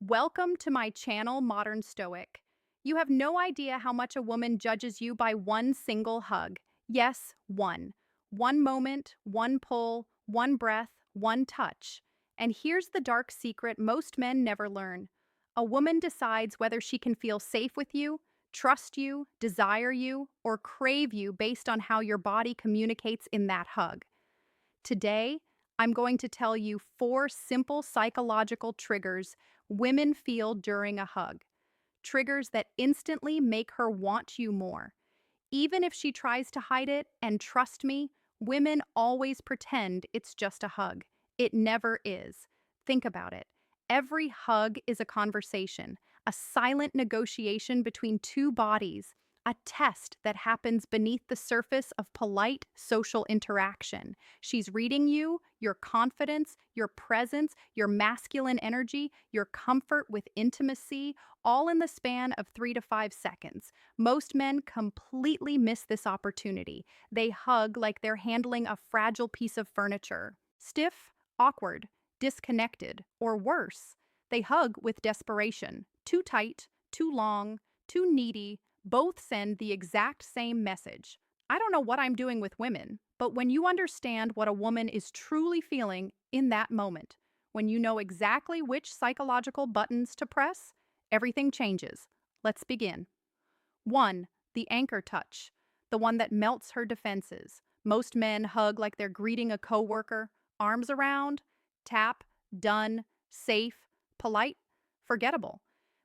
Welcome to my channel, Modern Stoic. You have no idea how much a woman judges you by one single hug. Yes, one. One moment, one pull, one breath, one touch. And here's the dark secret most men never learn. A woman decides whether she can feel safe with you, trust you, desire you, or crave you based on how your body communicates in that hug. Today, I'm going to tell you 4 simple psychological triggers women feel during a hug. Triggers that instantly make her want you more. Even if she tries to hide it, and trust me, women always pretend it's just a hug. It never is. Think about it. Every hug is a conversation, a silent negotiation between two bodies, a test that happens beneath the surface of polite social interaction. She's reading you, your confidence, your presence, your masculine energy, your comfort with intimacy, all in the span of 3 to 5 seconds. Most men completely miss this opportunity. They hug like they're handling a fragile piece of furniture. Stiff, awkward, disconnected, or worse. They hug with desperation. Too tight, too long, too needy. Both send the exact same message. I don't know what I'm doing with women, but when you understand what a woman is truly feeling in that moment, when you know exactly which psychological buttons to press, everything changes. Let's begin. 1. The anchor touch, the one that melts her defenses. Most men hug like they're greeting a coworker, arms around, tap, done, safe, polite, forgettable.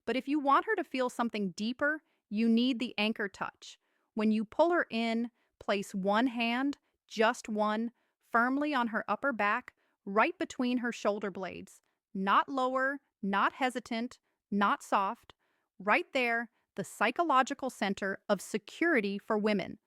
But if you want her to feel something deeper, you need the anchor touch. When you pull her in, place one hand, just one, firmly on her upper back, right between her shoulder blades. Not lower, not hesitant, not soft. Right there, the psychological center of security for women.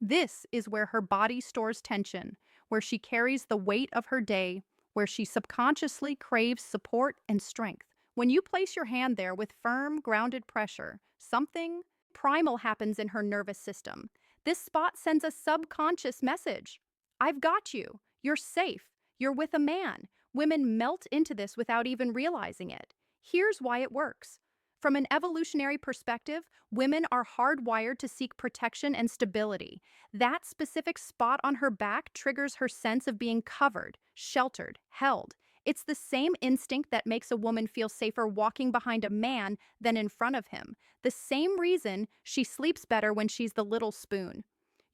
This is where her body stores tension, where she carries the weight of her day, where she subconsciously craves support and strength. When you place your hand there with firm, grounded pressure, something primal happens in her nervous system. This spot sends a subconscious message. I've got you. You're safe. You're with a man. Women melt into this without even realizing it. Here's why it works. From an evolutionary perspective, women are hardwired to seek protection and stability. That specific spot on her back triggers her sense of being covered, sheltered, held. It's the same instinct that makes a woman feel safer walking behind a man than in front of him. The same reason she sleeps better when she's the little spoon.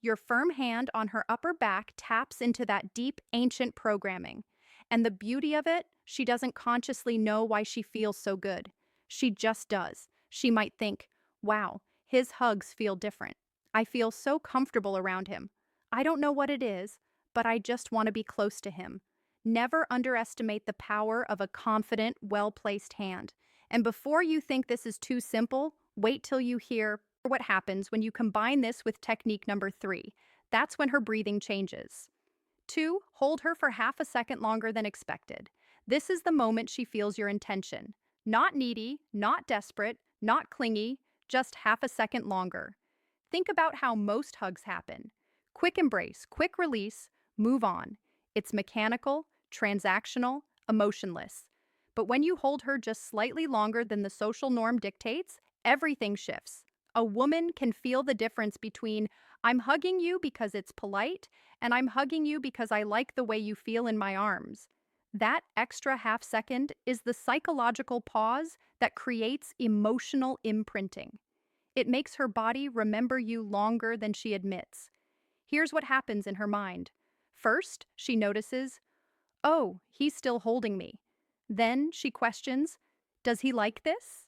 Your firm hand on her upper back taps into that deep, ancient programming. And the beauty of it, she doesn't consciously know why she feels so good. She just does. She might think, wow, his hugs feel different. I feel so comfortable around him. I don't know what it is, but I just want to be close to him. Never underestimate the power of a confident, well-placed hand. And before you think this is too simple, wait till you hear what happens when you combine this with technique number 3. That's when her breathing changes. 2. Hold her for half a second longer than expected. This is the moment she feels your intention. Not needy, not desperate, not clingy, just half a second longer. Think about how most hugs happen. Quick embrace, quick release, move on. It's mechanical, transactional, emotionless. But when you hold her just slightly longer than the social norm dictates, everything shifts. A woman can feel the difference between I'm hugging you because it's polite and I'm hugging you because I like the way you feel in my arms. That extra half second is the psychological pause that creates emotional imprinting. It makes her body remember you longer than she admits. Here's what happens in her mind. First, she notices, oh, he's still holding me. Then she questions, does he like this?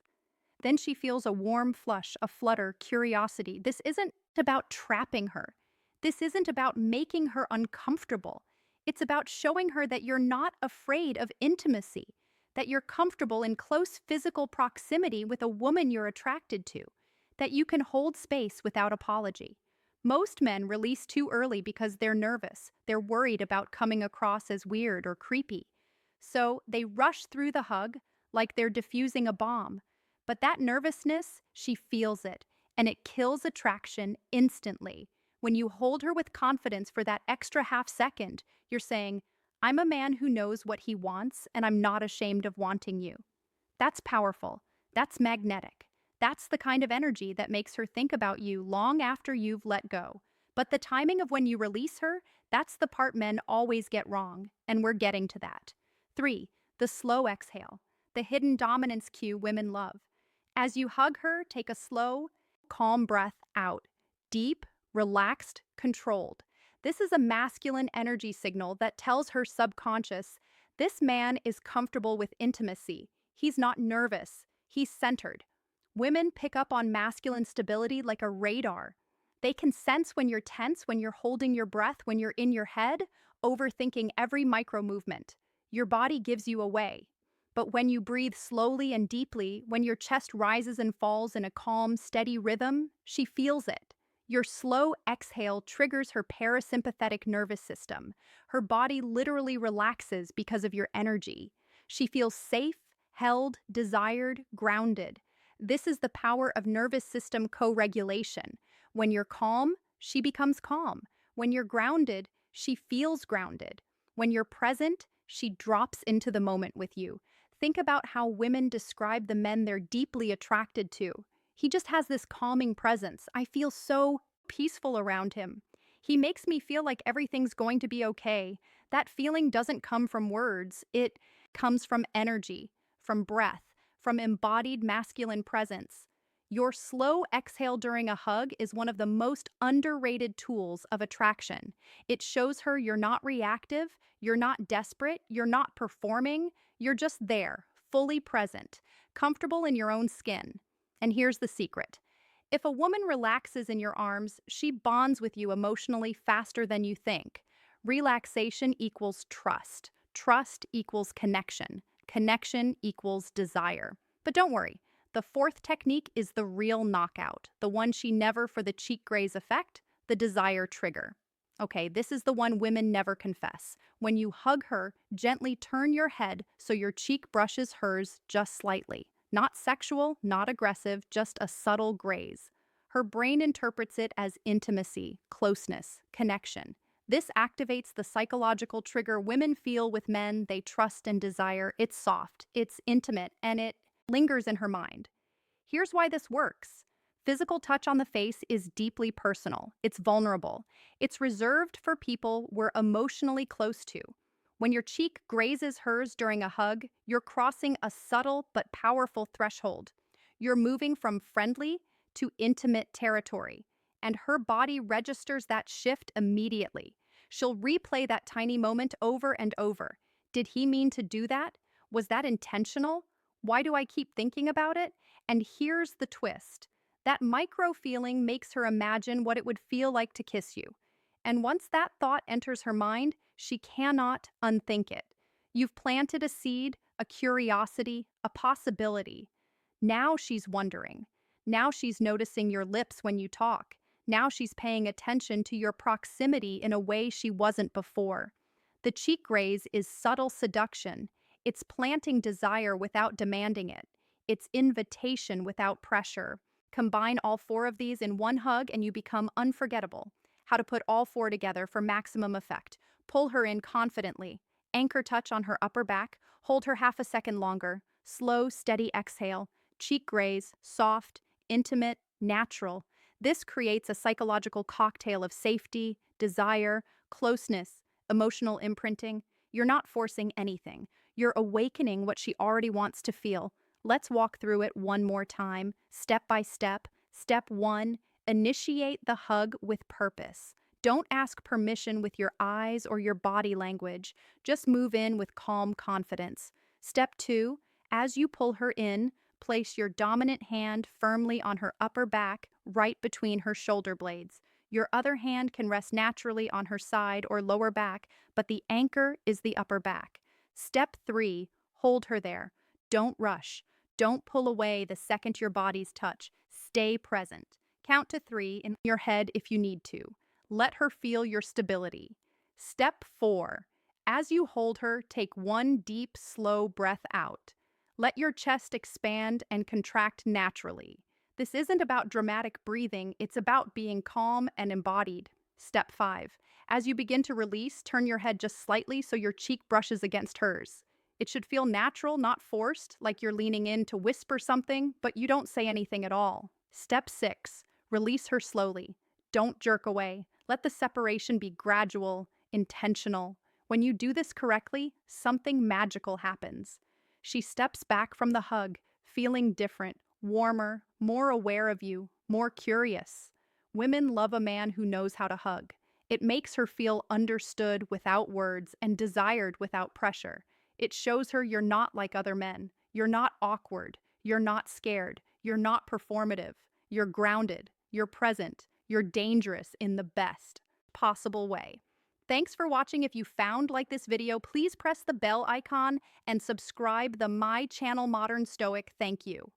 Then she feels a warm flush, a flutter, curiosity. This isn't about trapping her. This isn't about making her uncomfortable. It's about showing her that you're not afraid of intimacy, that you're comfortable in close physical proximity with a woman you're attracted to, that you can hold space without apology. Most men release too early because they're nervous. They're worried about coming across as weird or creepy. So they rush through the hug like they're diffusing a bomb. But that nervousness, she feels it, and it kills attraction instantly. When you hold her with confidence for that extra half second, you're saying, I'm a man who knows what he wants, and I'm not ashamed of wanting you. That's powerful. That's magnetic. That's the kind of energy that makes her think about you long after you've let go. But the timing of when you release her, that's the part men always get wrong, and we're getting to that. 3. The slow exhale, the hidden dominance cue women love. As you hug her, take a slow, calm breath out. Deep, relaxed, controlled. This is a masculine energy signal that tells her subconscious this man is comfortable with intimacy. He's not nervous. He's centered. Women pick up on masculine stability like a radar. They can sense when you're tense, when you're holding your breath, when you're in your head, overthinking every micro movement. Your body gives you away. But when you breathe slowly and deeply, when your chest rises and falls in a calm, steady rhythm, she feels it. Your slow exhale triggers her parasympathetic nervous system. Her body literally relaxes because of your energy. She feels safe, held, desired, grounded. This is the power of nervous system co-regulation. When you're calm, she becomes calm. When you're grounded, she feels grounded. When you're present, she drops into the moment with you. Think about how women describe the men they're deeply attracted to. He just has this calming presence. I feel so peaceful around him. He makes me feel like everything's going to be okay. That feeling doesn't come from words. It comes from energy, from breath, from embodied masculine presence. Your slow exhale during a hug is one of the most underrated tools of attraction. It shows her you're not reactive, you're not desperate, you're not performing, you're just there, fully present, comfortable in your own skin. And here's the secret. If a woman relaxes in your arms, she bonds with you emotionally faster than you think. Relaxation equals trust. Trust equals connection. Connection equals desire. But don't worry, the fourth technique is the real knockout, the one she never for the cheek graze effect, the desire trigger. Okay, this is the one women never confess. When you hug her, gently turn your head so your cheek brushes hers just slightly. Not sexual, not aggressive, just a subtle graze. Her brain interprets it as intimacy, closeness, connection. This activates the psychological trigger women feel with men they trust and desire. It's soft, it's intimate, and it lingers in her mind. Here's why this works. Physical touch on the face is deeply personal. It's vulnerable. It's reserved for people we're emotionally close to. When your cheek grazes hers during a hug, you're crossing a subtle but powerful threshold. You're moving from friendly to intimate territory, and her body registers that shift immediately. She'll replay that tiny moment over and over. Did he mean to do that? Was that intentional? Why do I keep thinking about it? And here's the twist. That micro feeling makes her imagine what it would feel like to kiss you. And once that thought enters her mind, she cannot unthink it. You've planted a seed, a curiosity, a possibility. Now she's wondering. Now she's noticing your lips when you talk. Now she's paying attention to your proximity in a way she wasn't before. The cheek graze is subtle seduction. It's planting desire without demanding it. It's invitation without pressure. Combine all four of these in one hug and you become unforgettable. How to put all four together for maximum effect. Pull her in confidently. Anchor touch on her upper back. Hold her half a second longer. Slow, steady exhale. Cheek graze, soft, intimate, natural. This creates a psychological cocktail of safety, desire, closeness, emotional imprinting. You're not forcing anything. You're awakening what she already wants to feel. Let's walk through it one more time, step by step. Step 1, initiate the hug with purpose. Don't ask permission with your eyes or your body language. Just move in with calm confidence. Step 2, as you pull her in, place your dominant hand firmly on her upper back, right between her shoulder blades. Your other hand can rest naturally on her side or lower back, but the anchor is the upper back. Step 3, hold her there. Don't rush. Don't pull away the second your bodies touch. Stay present. Count to 3 in your head if you need to. Let her feel your stability. Step 4, as you hold her, take one deep, slow breath out. Let your chest expand and contract naturally. This isn't about dramatic breathing, it's about being calm and embodied. Step 5, as you begin to release, turn your head just slightly so your cheek brushes against hers. It should feel natural, not forced, like you're leaning in to whisper something, but you don't say anything at all. Step 6. Release her slowly. Don't jerk away. Let the separation be gradual, intentional. When you do this correctly, something magical happens. She steps back from the hug, feeling different, warmer, more aware of you, more curious. Women love a man who knows how to hug. It makes her feel understood without words and desired without pressure. It shows her you're not like other men. You're not awkward. You're not scared. You're not performative. You're grounded. You're present. You're dangerous in the best possible way. Thanks for watching. If you found like this video, please press the bell icon and subscribe the My Channel Modern Stoic. Thank you.